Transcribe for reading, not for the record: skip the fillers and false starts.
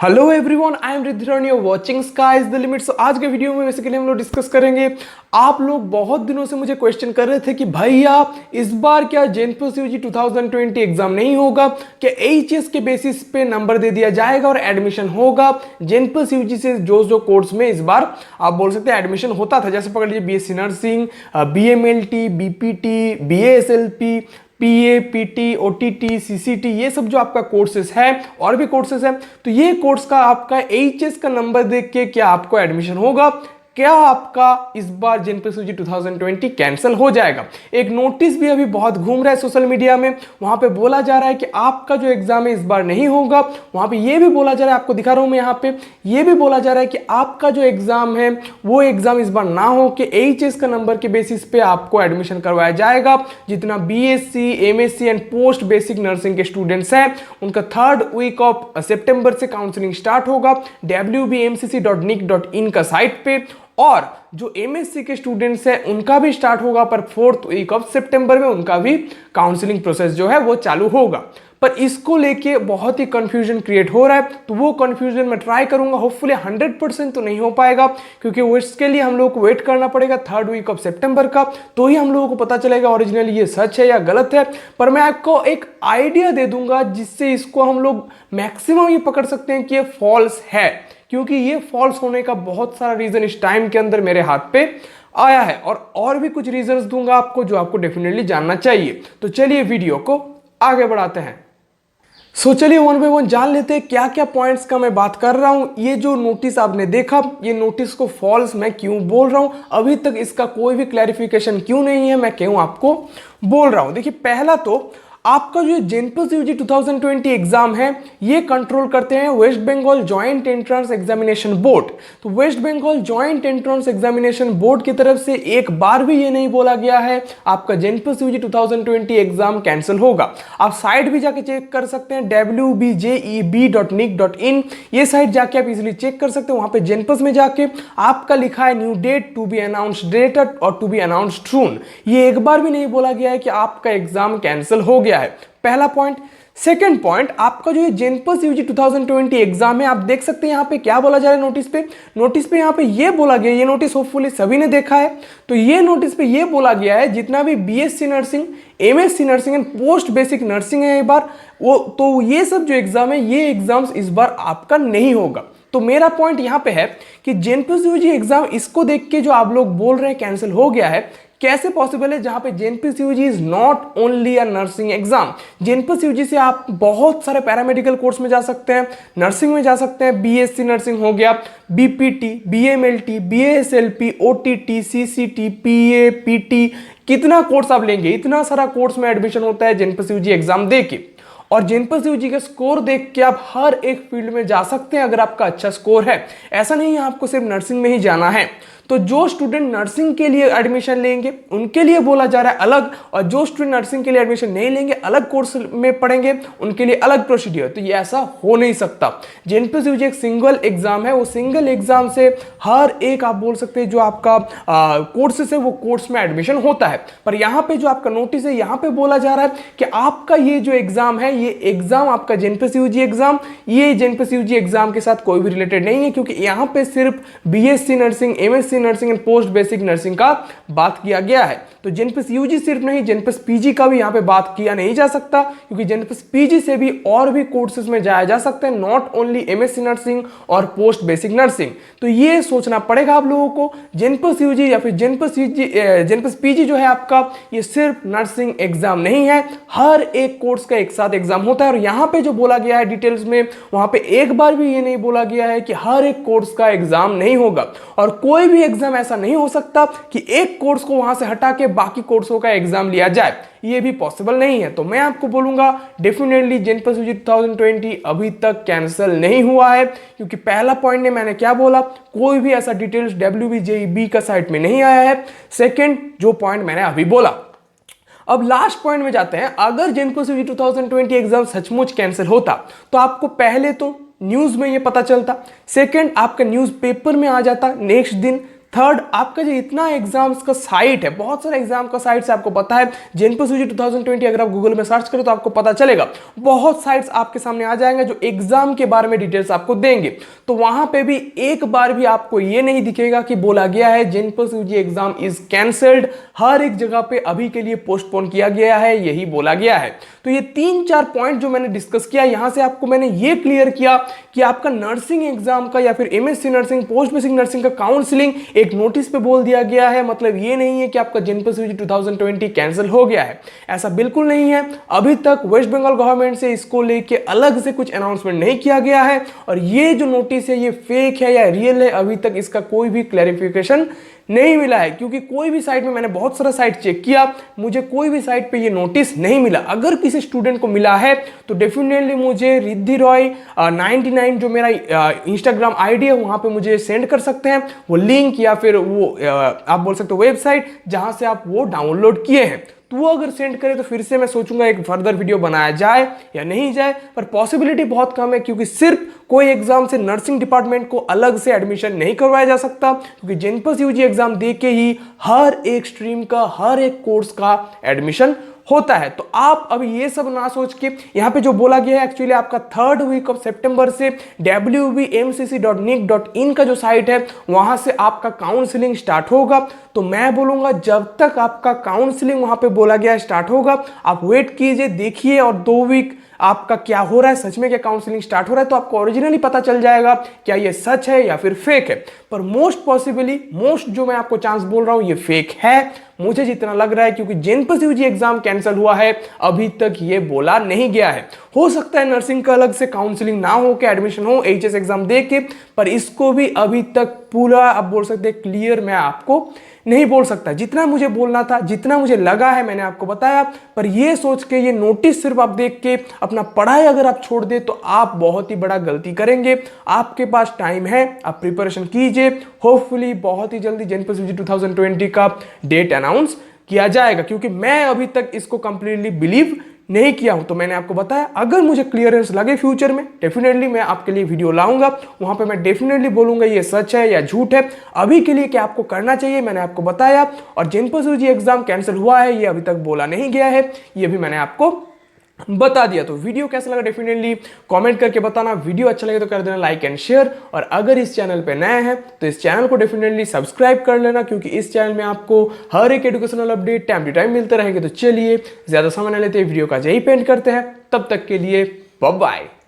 Hello everyone, I am Riddhiran, you watching sky is the limit. So आज के video में basically हम लोग डिस्कस करेंगे। आप लोग बहुत दिनों से मुझे क्वेश्चन कर रहे थे कि भैया इस बार क्या जेनपस यूजी 2020 एग्जाम नहीं होगा, क्या एचएस के बेसिस पे नंबर दे दिया जाएगा और एडमिशन होगा जेनपस यूजी से जो कोर्स में इस बार आप बोल सकते हैं एडमिशन होता था। जैसे पकड़ लीजिए BSc nursing, BMLT, BPT, BASLP, PA, PT, OTT, CCT, ये सब जो आपका कोर्सेज है और भी कोर्सेज है, तो ये कोर्स का आपका एचएस का नंबर देख के क्या आपको एडमिशन होगा, क्या आपका इस बार जेनपस यूजी 2020 कैंसिल हो जाएगा। एक नोटिस भी अभी बहुत घूम रहा है सोशल मीडिया में, वहां पे बोला जा रहा है कि आपका जो एग्जाम है इस बार नहीं होगा। वहां पे ये भी बोला जा रहा है, आपको दिखा रहा हूं मैं यहाँ पे, ये भी बोला जा रहा है कि आपका जो एग्जाम है वो एग्जाम इस बार ना हो कि एचएस का नंबर के बेसिस पे आपको एडमिशन करवाया जाएगा। जितना BSc, MSc and post basic nursing के स्टूडेंट्स हैं उनका 3rd वीक ऑफ सितंबर से काउंसलिंग स्टार्ट होगा wbmcc.nic.in का साइट पे, और जो एमएससी के स्टूडेंट्स हैं उनका भी स्टार्ट होगा पर 4th वीक ऑफ सितंबर में उनका भी काउंसलिंग प्रोसेस जो है वो चालू होगा। पर इसको लेके बहुत ही कंफ्यूजन क्रिएट हो रहा है, तो वो कंफ्यूजन मैं ट्राई करूंगा। होपफुली 100% तो नहीं हो पाएगा क्योंकि वो इसके लिए हम लोगों को वेट करना पड़ेगा 3rd वीक ऑफ सितंबर का, तो ही हम लोगों को पता चलेगा ओरिजिनली ये सच है या गलत है। पर मैं आपको एक आइडिया दे दूंगा जिससे इसको हम लोग मैक्सिमम ये पकड़ सकते हैं कि ये फॉल्स है, क्योंकि ये फॉल्स होने का बहुत सारा रीजन इस टाइम के अंदर मेरे हाथ पे आया है, और भी कुछ रीजंस दूंगा आपको जो आपको डेफिनेटली जानना चाहिए। तो चलिए वीडियो को आगे बढ़ाते हैं। चलिए वन बाय वन जान लेते हैं क्या क्या पॉइंट्स का मैं बात कर रहा हूं। ये जो नोटिस आपने देखा, ये नोटिस को फॉल्स मैं क्यों बोल रहा हूं, अभी तक इसका कोई भी क्लैरिफिकेशन क्यों नहीं है, मैं क्यों आपको बोल रहा हूं। देखिए, पहला तो आपका जो जेनपस यूजी 2020 एग्जाम है ये कंट्रोल करते हैं West Bengal joint entrance examination board. तो West Bengal joint entrance examination board की तरफ से एक बार भी ये नहीं बोला गया है आपका जेनपस यूजी 2020 एग्जाम कैंसिल होगा। आप साइट भी जाके चेक कर सकते हैं wbjeb.nic.in, ये साइट जाके आप इजीली चेक कर सकते हैं। वहां पे जेनपस में जाके आपका लिखा है new date to be announced later or to be announced soon. ये एक बार भी नहीं बोला गया है कि आपका एग्जाम कैंसिल हो गया है। पहला पॉइंट। सेकंड पॉइंट, आपका जो ये जेनपस यूजी 2020 एग्जाम है, आप देख सकते हैं यहां पे क्या बोला जा रहा है नोटिस पे यहां पे ये बोला गया, ये नोटिस होपफुली सभी ने देखा है, तो ये नोटिस पे ये बोला गया है जितना भी BSc nursing, MSc nursing and post basic nursing है एक बार वो, तो ये सब जो एग्जाम है ये एग्जाम्स इस बार आपका नहीं होगा। तो मेरा पॉइंट यहां पे है कि जेनपस यूजी एग्जाम इसको देख के जो आप लोग बोल रहे हैं कैंसिल हो गया है, कैसे पॉसिबल है, जहां पे JENPAS UG is not only a nursing exam. JENPAS UG से आप बहुत सारे पैरामेडिकल कोर्स में जा सकते हैं, नर्सिंग में जा सकते हैं, बीएससी नर्सिंग हो गया, बीपीटी, बीएमएलटी, बीएसएलपी, ओटीटी, सीसीटी, पीए, पीटी, कितना कोर्स आप लेंगे, इतना सारा कोर्स में एडमिशन होता है जेनपस यूजी एग्जाम दे के। और जेनपस यूजी का स्कोर देख के आप हर एक फील्ड में जा सकते हैं अगर आपका अच्छा स्कोर है। ऐसा नहीं है आपको सिर्फ नर्सिंग में ही जाना है। तो जो स्टूडेंट नर्सिंग के लिए एडमिशन लेंगे उनके लिए बोला जा रहा है अलग, और जो स्टूडेंट नर्सिंग के लिए एडमिशन नहीं लेंगे, अलग कोर्स में पढ़ेंगे, उनके लिए अलग प्रोसीडियर। तो ये ऐसा हो नहीं सकता। जेनपस यूजी एक सिंगल एग्जाम है, वो सिंगल एग्जाम से हर एक आप बोल सकते हैं जो आपका कोर्सेस है वो कोर्स में एडमिशन होता है। पर यहाँ पे जो आपका नोटिस है यहाँ पे बोला जा रहा है कि आपका ये जो एग्जाम है, ये एग्जाम आपका जेनपस यूजी एग्जाम, ये जेनपस यूजी एग्जाम के साथ कोई भी रिलेटेड नहीं है, क्योंकि यहाँ पे सिर्फ BSc nursing, MSc nursing and post basic nursing का बात किया गया है। तो जेनपस यूजी सिर्फ नहीं, जेनपस पीजी का भी यहां पे बात किया नहीं जा सकता, क्योंकि जेनपस पीजी से भी और भी कोर्सेज में जाया जा सकता है, नॉट ओनली एमएससी नर्सिंग और पोस्ट बेसिक नर्सिंग। तो ये सोचना पड़ेगा आप लोगों को, जेनपस यूजी या फिर जेनपस पीजी जो है आपका, ये सिर्फ नर्सिंग एग्जाम नहीं है, हर एक कोर्स का एक साथ एग्जाम होता है। और यहां पे जो बोला गया है डिटेल्स में, वहां पे एक बार भी ये नहीं बोला गया है कि हर एक कोर्स का एग्जाम नहीं होगा, और कोई भी एग्जाम ऐसा नहीं हो सकता कि एक कोर्स को वहां से हटा के बाकी कोर्सों का एग्जाम लिया जाए, ये भी पॉसिबल नहीं है। तो मैं आपको बोलूंगा डेफिनेटली जेनपस यूजी 2020 अभी तक कैंसिल नहीं हुआ है, क्योंकि पहला पॉइंट ने मैंने क्या बोला, कोई भी ऐसा डिटेल्स wbjeb का साइट में नहीं आया है। सेकंड जो पॉइंट मैंने अभी बोला। अब लास्ट पॉइंट में जाते हैं। अगर जेनपस यूजी 2020 एग्जाम सचमुच कैंसिल होता तो आपको पहले तो न्यूज में ये पता चलता, सेकंड आपका न्यूज पेपर में आ जाता नेक्स्ट दिन, थर्ड, आपका जो इतना एग्जाम्स का साइट है, बहुत सारे एग्जाम का साइट्स आपको पता है, जेनपस यूजी 2020 अगर आप गूगल में सर्च करें तो आपको पता चलेगा, बहुत साइट्स आपके सामने आ जाएंगे जो एग्जाम के बारे में डिटेल्स आपको देंगे। तो वहां पे भी एक बार भी आपको ये नहीं दिखेगा कि बोला गया है जेनपस यूजी एग्जाम इज कैंसल्ड, हर एक जगह पे अभी के लिए पोस्टपोन किया गया है, यही बोला गया है। तो ये 3-4 पॉइंट जो मैंने डिस्कस किया, यहां से आपको मैंने ये क्लियर किया कि आपका नर्सिंग एग्जाम का या फिर MSc nursing, post basic nursing का काउंसलिंग एक नोटिस पे बोल दिया गया है। मतलब ये नहीं है कि आपका जेनपस यूजी 2020 कैंसिल हो गया है, ऐसा बिल्कुल नहीं है। अभी तक वेस्ट बंगाल गवर्नमेंट से इसको लेके अलग से कुछ अनाउंसमेंट नहीं किया गया है, और ये जो नोटिस है ये फेक है या रियल है, अभी तक इसका कोई भी क्लैरिफिकेशन नहीं मिला है। क्योंकि कोई भी साइट में, मैंने बहुत सारा साइट चेक किया, मुझे कोई भी साइट पे ये नोटिस नहीं मिला। अगर किसी स्टूडेंट को मिला है तो डेफिनेटली मुझे रिद्धि रॉय 99 जो मेरा इंस्टाग्राम आईडी है वहां पे मुझे सेंड कर सकते हैं वो लिंक, या फिर वो आप बोल सकते हो वेबसाइट जहां से आप वो डाउनलोड किए हैं। तो वो अगर सेंड करे तो फिर से मैं सोचूंगा एक फर्दर वीडियो बनाया जाए या नहीं जाए, पर पॉसिबिलिटी बहुत कम है, क्योंकि सिर्फ कोई एग्जाम से नर्सिंग डिपार्टमेंट को अलग से एडमिशन नहीं करवाया जा सकता, क्योंकि जेनपस यूजी एग्जाम दे के ही हर एक स्ट्रीम का, हर एक कोर्स का एडमिशन होता है। तो आप अभी ये सब ना सोच के, यहाँ पे जो बोला गया है एक्चुअली आपका 3rd वीक ऑफ सितंबर से wbmcc.nic.in का जो साइट है वहां से आपका काउंसलिंग स्टार्ट होगा। तो मैं बोलूंगा जब तक आपका काउंसलिंग वहां पे बोला गया स्टार्ट होगा, आप वेट कीजिए, देखिए, और 2 वीक आपका क्या हो रहा है, सच में क्या काउंसलिंग स्टार्ट हो रहा है, तो आपको ओरिजिनली पता चल जाएगा क्या ये सच है या फिर फेक है। पर मोस्ट पॉसिबली, मोस्ट जो मैं आपको चांस बोल रहा हूं ये फेक है, मुझे जितना लग रहा है, क्योंकि जेनपस यूजी एग्जाम कैंसिल हुआ है अभी तक ये बोला नहीं गया है। हो सकता है नर्सिंग का अलग से काउंसलिंग ना हो के एडमिशन हो एचएस एग्जाम दे के, पर इसको भी अभी तक पूरा आप बोल सकते हैं क्लियर मैं आपको नहीं बोल सकता। जितना मुझे बोलना था, जितना मुझे लगा है मैंने आपको बताया, पर ये सोच के, ये नोटिस सिर्फ आप देख के अपना पढ़ाई अगर आप छोड़ दे तो आप बहुत ही बड़ा गलती करेंगे। आपके पास टाइम है, आप प्रिपरेशन कीजिए, होपफुली बहुत ही जल्दी जेनपस यूजी 2020 का डेट अनाउंस किया जाएगा, क्योंकि मैं अभी तक इसको कंप्लीटली बिलीव नहीं किया हूं। तो मैंने आपको बताया, अगर मुझे क्लियरेंस लगे फ्यूचर में डेफिनेटली मैं आपके लिए वीडियो लाऊंगा, वहां पे मैं डेफिनेटली बोलूंगा ये सच है या झूठ है। अभी के लिए क्या आपको करना चाहिए मैंने आपको बताया, और जेनपस यूजी एग्जाम कैंसिल हुआ है ये अभी तक बोला नहीं गया है, ये भी मैंने आपको बता दिया। तो वीडियो कैसा लगा डेफिनेटली कमेंट करके बताना। वीडियो अच्छा लगे तो कर देना लाइक एंड शेयर, और अगर इस चैनल पे नए हैं तो इस चैनल को डेफिनेटली सब्सक्राइब कर लेना, क्योंकि इस चैनल में आपको हर एक educational update time to time मिलते रहेंगे। तो चलिए ज्यादा समय न लेते वीडियो का यही पेंट करते हैं, तब तक के लिए बाय बाय।